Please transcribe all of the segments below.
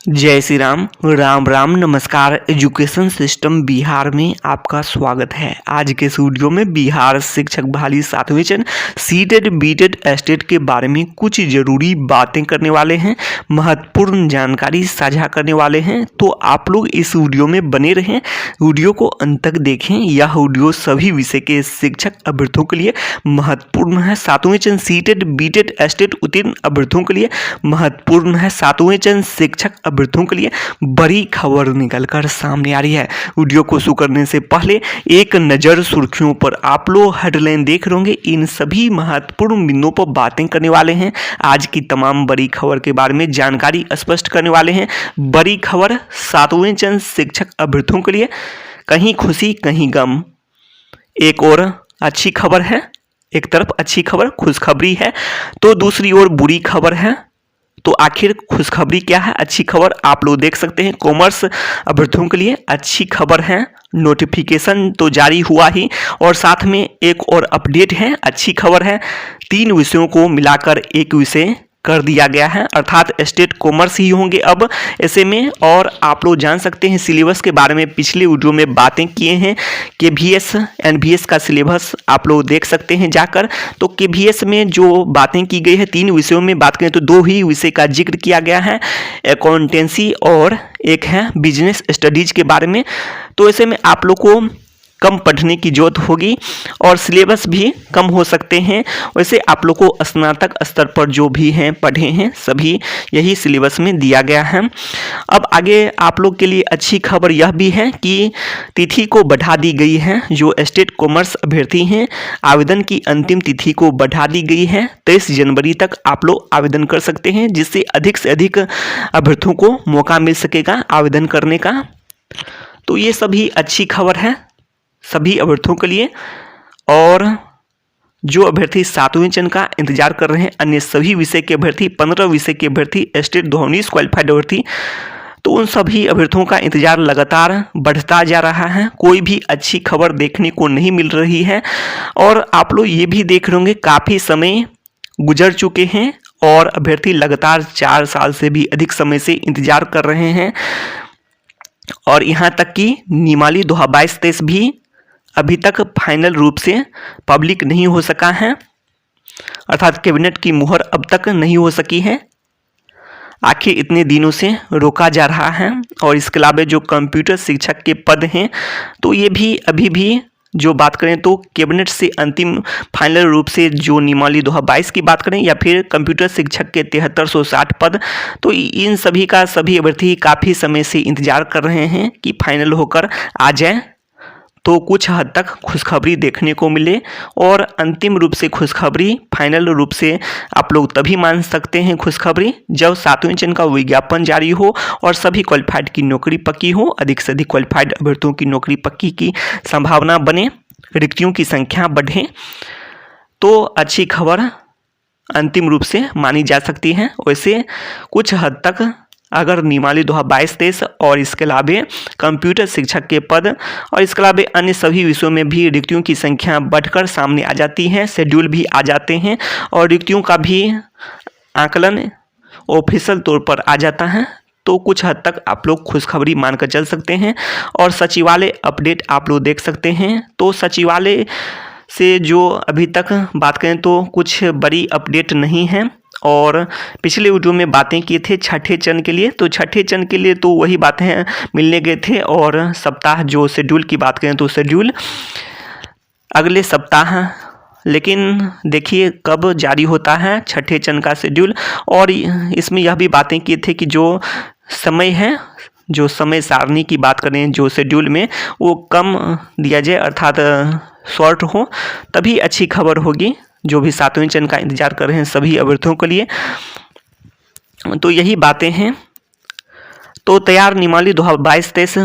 जय श्री राम राम राम नमस्कार। Education system Bihar में आपका स्वागत है। आज के इस वीडियो में बिहार शिक्षक बहाली 7वें चरण सीटेट बीटेट एस्टेट के बारे में कुछ जरूरी बातें करने वाले हैं, महत्वपूर्ण जानकारी साझा करने वाले हैं। तो आप लोग इस वीडियो में बने रहें, वीडियो को अंत तक देखें। यह वीडियो सभी विषय के शिक्षक अभ्यर्थियों के लिए महत्वपूर्ण है। 7वें चरण सीटेट बीटेट एस्टेट उत्तीर्ण अभ्यर्थियों के लिए महत्वपूर्ण है। 7वें चरण शिक्षक अभ्यर्थियों के लिए बड़ी खबर निकलकर सामने आ रही है। वीडियो को शुरू करने से पहले एक नज़र सुर्खियों पर। आप लोग हेडलाइन देख रहे होंगे, इन सभी महत्वपूर्ण बिंदुओं पर बातें करने वाले हैं। आज की तमाम बड़ी खबर के बारे में जानकारी स्पष्ट करने वाले हैं। बड़ी खबर 7वें चरण शिक्षक अभ्यर्थियों के लिए, कहीं खुशी कहीं गम। एक और अच्छी खबर है, एक तरफ अच्छी खबर खुशखबरी है तो दूसरी ओर बुरी खबर है। तो आखिर खुशखबरी क्या है, अच्छी खबर आप लोग देख सकते हैं। कॉमर्स अभ्यर्थियों के लिए अच्छी खबर है, नोटिफिकेशन तो जारी हुआ ही और साथ में एक और अपडेट है, अच्छी खबर है। 3 विषयों को मिलाकर एक विषय कर दिया गया है, अर्थात स्टेट कॉमर्स ही होंगे अब ऐसे में। और आप लोग जान सकते हैं सिलेबस के बारे में पिछले वीडियो में बातें किए हैं। केवीएस एनवीएस का सिलेबस आप लोग देख सकते हैं जाकर। तो केवीएस में जो बातें की गई है, 3 विषयों में बात करें तो 2 ही विषय का जिक्र किया गया है, अकाउंटेंसी और एक है बिजनेस स्टडीज के बारे में। तो ऐसे में आप लोग को कम पढ़ने की जरूरत होगी और सिलेबस भी कम हो सकते हैं। वैसे आप लोग को स्नातक स्तर पर जो भी हैं पढ़े हैं सभी यही सिलेबस में दिया गया है। अब आगे आप लोग के लिए अच्छी खबर यह भी है कि तिथि को बढ़ा दी गई है। जो स्टेट कॉमर्स अभ्यर्थी हैं, आवेदन की अंतिम तिथि को बढ़ा दी गई है। 23 जनवरी तक आप लोग आवेदन कर सकते हैं, जिससे अधिक से अधिक अभ्यर्थियों को मौका मिल सकेगा आवेदन करने का। तो ये सभी अच्छी खबर है सभी अभ्यर्थियों के लिए। और जो अभ्यर्थी 7वें चरण का इंतजार कर रहे हैं, अन्य सभी विषय के अभ्यर्थी, 15 विषय के अभ्यर्थी, स्टेट 2019 क्वालिफाइड अभ्यर्थी, तो उन सभी अभ्यर्थियों का इंतजार लगातार बढ़ता जा रहा है। कोई भी अच्छी खबर देखने को नहीं मिल रही है। और आप लोग ये भी देख रहे होंगे काफ़ी समय गुजर चुके हैं और अभ्यर्थी लगातार 4 साल से भी अधिक समय से इंतजार कर रहे हैं। और यहाँ तक कि नियमावली 2022-23 भी अभी तक फाइनल रूप से पब्लिक नहीं हो सका है, अर्थात कैबिनेट की मुहर अब तक नहीं हो सकी है। आखिर इतने दिनों से रोका जा रहा है। और इसके अलावा जो कंप्यूटर शिक्षक के पद हैं, तो ये भी अभी भी जो बात करें तो कैबिनेट से अंतिम फाइनल रूप से जो नियमावली 2022 की बात करें या फिर कंप्यूटर शिक्षक के 7360 पद, तो इन सभी का सभी अभ्यर्थी काफ़ी समय से इंतजार कर रहे हैं कि फाइनल होकर आ जाए तो कुछ हद तक खुशखबरी देखने को मिले। और अंतिम रूप से खुशखबरी फाइनल रूप से आप लोग तभी मान सकते हैं खुशखबरी जब 7वें चरण का विज्ञापन जारी हो और सभी क्वालिफाइड की नौकरी पक्की हो, अधिक से अधिक क्वालिफाइड अभ्यर्थियों की नौकरी पक्की की संभावना बने, रिक्तियों की संख्या बढ़े। तो अच्छी खबर अंतिम रूप से मानी जा सकती है। वैसे कुछ हद तक अगर नियमावली 2022-23 और इसके अलावा कंप्यूटर शिक्षक के पद और इसके अलावा अन्य सभी विषयों में भी रिक्तियों की संख्या बढ़कर सामने आ जाती है, शेड्यूल भी आ जाते हैं और रिक्तियों का भी आकलन ऑफिशियल तौर पर आ जाता है, तो कुछ हद तक आप लोग खुशखबरी मानकर चल सकते हैं। और सचिवालय अपडेट आप लोग देख सकते हैं। तो सचिवालय से जो अभी तक बात करें तो कुछ बड़ी अपडेट नहीं है। और पिछले वीडियो में बातें किए थे 6ठे चरण के लिए, तो 6ठे चरण के लिए तो वही बातें मिलने गए थे। और सप्ताह जो शेड्यूल की बात करें तो शेड्यूल अगले सप्ताह, लेकिन देखिए कब जारी होता है 6ठे चरण का शेड्यूल। और इसमें यह भी बातें किए थे कि जो समय है, जो समय सारणी की बात करें जो शेड्यूल में, वो कम दिया जाए, अर्थात शॉर्ट हो, तभी अच्छी खबर होगी जो भी 7वें चरण का इंतजार कर रहे हैं सभी अभ्यर्थियों के लिए। तो यही बातें हैं। तो तैयार नियमावली 2022-23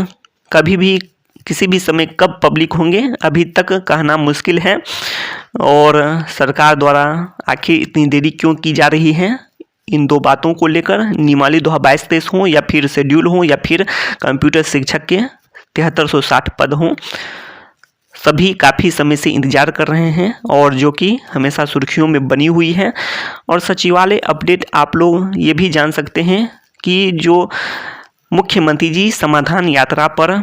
कभी भी किसी भी समय कब पब्लिक होंगे अभी तक कहना मुश्किल है। और सरकार द्वारा आखिर इतनी देरी क्यों की जा रही है इन 2 बातों को लेकर, नियमावली 2022-23 हो या फिर शेड्यूल हो या फिर कंप्यूटर शिक्षक के 7360 पद हों, सभी काफ़ी समय से इंतजार कर रहे हैं और जो कि हमेशा सुर्खियों में बनी हुई है। और सचिवालय अपडेट आप लोग ये भी जान सकते हैं कि जो मुख्यमंत्री जी समाधान यात्रा पर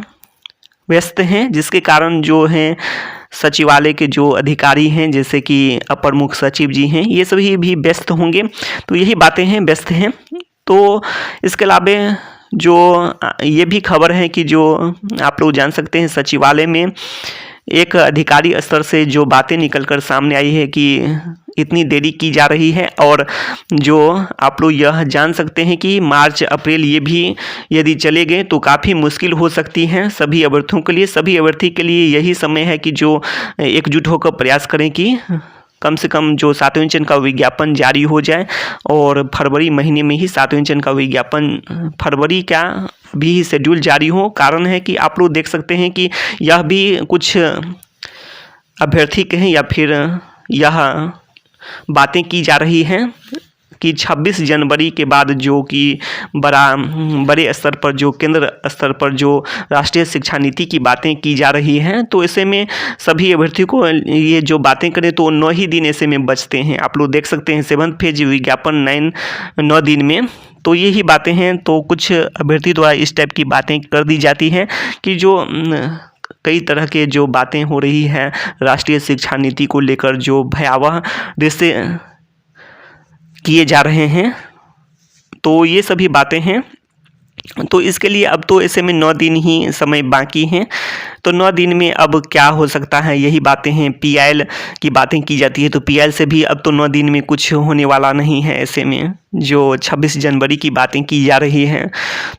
व्यस्त हैं, जिसके कारण जो हैं सचिवालय के जो अधिकारी हैं जैसे कि अपर मुख्य सचिव जी हैं, ये सभी भी व्यस्त होंगे। तो यही बातें हैं, व्यस्त हैं। तो इसके अलावा जो ये भी खबर है कि जो आप लोग जान सकते हैं सचिवालय में एक अधिकारी स्तर से जो बातें निकलकर सामने आई है कि इतनी देरी की जा रही है, और जो आप लोग यह जान सकते हैं कि मार्च अप्रैल ये भी यदि चले गए तो काफ़ी मुश्किल हो सकती हैं सभी अभ्यर्थियों के लिए। सभी अभ्यर्थी के लिए यही समय है कि जो एकजुट होकर प्रयास करें कि कम से कम जो 7वें वेतन का विज्ञापन जारी हो जाए, और फरवरी महीने में ही 7वें वेतन का विज्ञापन, फरवरी का भी शेड्यूल जारी हो। कारण है कि आप लोग देख सकते हैं कि यह भी कुछ अभ्यर्थी कहें या फिर यह बातें की जा रही हैं कि 26 जनवरी के बाद जो कि बड़े स्तर पर जो केंद्र स्तर पर जो राष्ट्रीय शिक्षा नीति की बातें की जा रही हैं, तो ऐसे में सभी अभ्यर्थियों को ये जो बातें करें तो 9 ही दिन ऐसे में बचते हैं। आप लोग देख सकते हैं 7th फेज विज्ञापन 9 दिन में। तो यही बातें हैं। तो कुछ अभ्यर्थी द्वारा इस टाइप की बातें कर दी जाती हैं कि जो कई तरह के जो बातें हो रही हैं राष्ट्रीय शिक्षा नीति को लेकर, जो भयावह दृश्य किए जा रहे हैं, तो ये सभी बातें हैं। तो इसके लिए अब तो ऐसे में 9 दिन ही समय बाकी हैं। तो 9 दिन में अब क्या हो सकता है, यही बातें हैं। PIL की बातें की जाती है, तो PIL से भी अब तो 9 दिन में कुछ होने वाला नहीं है। ऐसे में जो 26 जनवरी की बातें की जा रही हैं,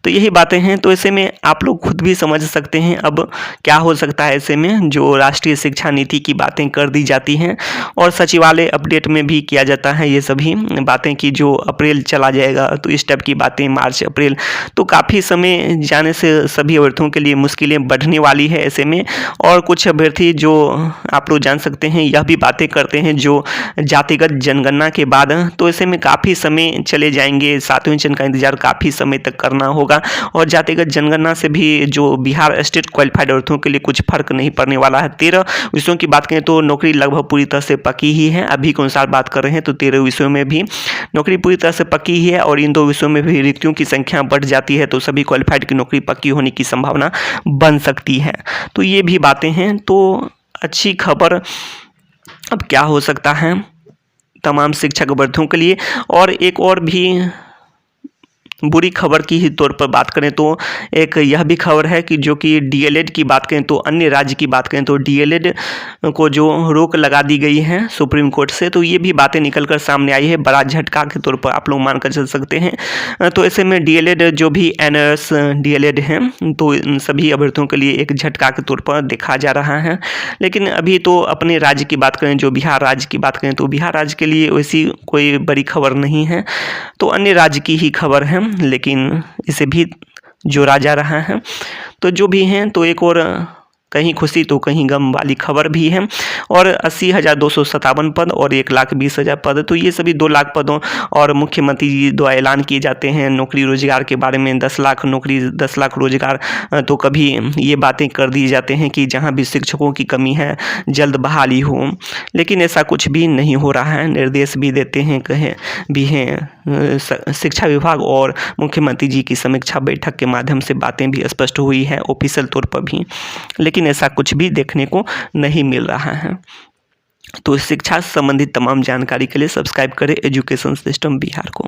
तो यही बातें हैं। तो ऐसे में आप लोग खुद भी समझ सकते हैं अब क्या हो सकता है। ऐसे में जो राष्ट्रीय शिक्षा नीति की बातें कर दी जाती हैं, और सचिवालय अपडेट में भी किया जाता है ये सभी बातें कि जो अप्रैल चला जाएगा, तो इस टाइप की बातें मार्च अप्रैल, तो काफ़ी समय जाने से सभी अभ्यर्थियों के लिए मुश्किलें बढ़ने वाली है ऐसे में। और कुछ अभ्यर्थी जो आप लोग जान सकते हैं यह भी बातें करते हैं जो जातिगत जनगणना के बाद, तो ऐसे में काफ़ी समय चले जाएंगे। 7वें वेतन का इंतजार काफ़ी समय तक करना होगा, और जातिगत जनगणना से भी जो बिहार स्टेट क्वालिफाइड अभ्यर्थियों के लिए कुछ फर्क नहीं पड़ने वाला है। 13 विषयों की बात करें तो नौकरी लगभग पूरी तरह से पक्की ही है। अभी के अनुसार बात कर रहे हैं तो 13 विषयों में भी नौकरी पूरी तरह से पक्की ही है, और इन 2 विषयों में भी रिक्तियों की संख्या बढ़ जाती है, तो सभी क्वालिफाइड की नौकरी पक्की होने की संभावना बन सकती है। तो ये भी बातें हैं। तो अच्छी खबर अब क्या हो सकता है तमाम शिक्षक अभ्यर्थियों के लिए। और एक और भी बुरी खबर की ही तौर पर बात करें तो एक यह भी खबर है कि जो कि DLED की बात करें तो अन्य राज्य की बात करें तो DLED को जो रोक लगा दी गई है सुप्रीम कोर्ट से, तो ये भी बातें निकलकर सामने आई है। बड़ा झटका के तौर पर आप लोग मानकर चल सकते हैं। तो ऐसे में DLED जो भी NS DLED हैं, तो इन सभी अभ्यर्थियों के लिए एक झटका के तौर पर देखा जा रहा है। लेकिन अभी तो अपने राज्य की बात करें, जो बिहार राज्य की बात करें, तो बिहार राज्य के लिए वैसी कोई बड़ी खबर नहीं है, तो अन्य राज्य की ही खबर है, लेकिन इसे भी जोड़ा जा रहा है। तो जो भी हैं, तो एक और कहीं खुशी तो कहीं गम वाली खबर भी है। और 80,257 पद और 1,20,000 पद, तो ये सभी 2 लाख पदों और मुख्यमंत्री जी द्वारा ऐलान किए जाते हैं नौकरी रोजगार के बारे में। 10 लाख नौकरी, 10 लाख रोजगार, तो कभी ये बातें कर दी जाते हैं कि जहाँ भी शिक्षकों की कमी है जल्द बहाली हो, लेकिन ऐसा कुछ भी नहीं हो रहा है। निर्देश भी देते हैं, कहे भी हैं शिक्षा विभाग, और मुख्यमंत्री जी की समीक्षा बैठक के माध्यम से बातें भी स्पष्ट हुई है ऑफिशियल तौर पर भी, लेकिन ऐसा कुछ भी देखने को नहीं मिल रहा है। तो शिक्षा से संबंधित तमाम जानकारी के लिए सब्सक्राइब करें एजुकेशन सिस्टम बिहार को।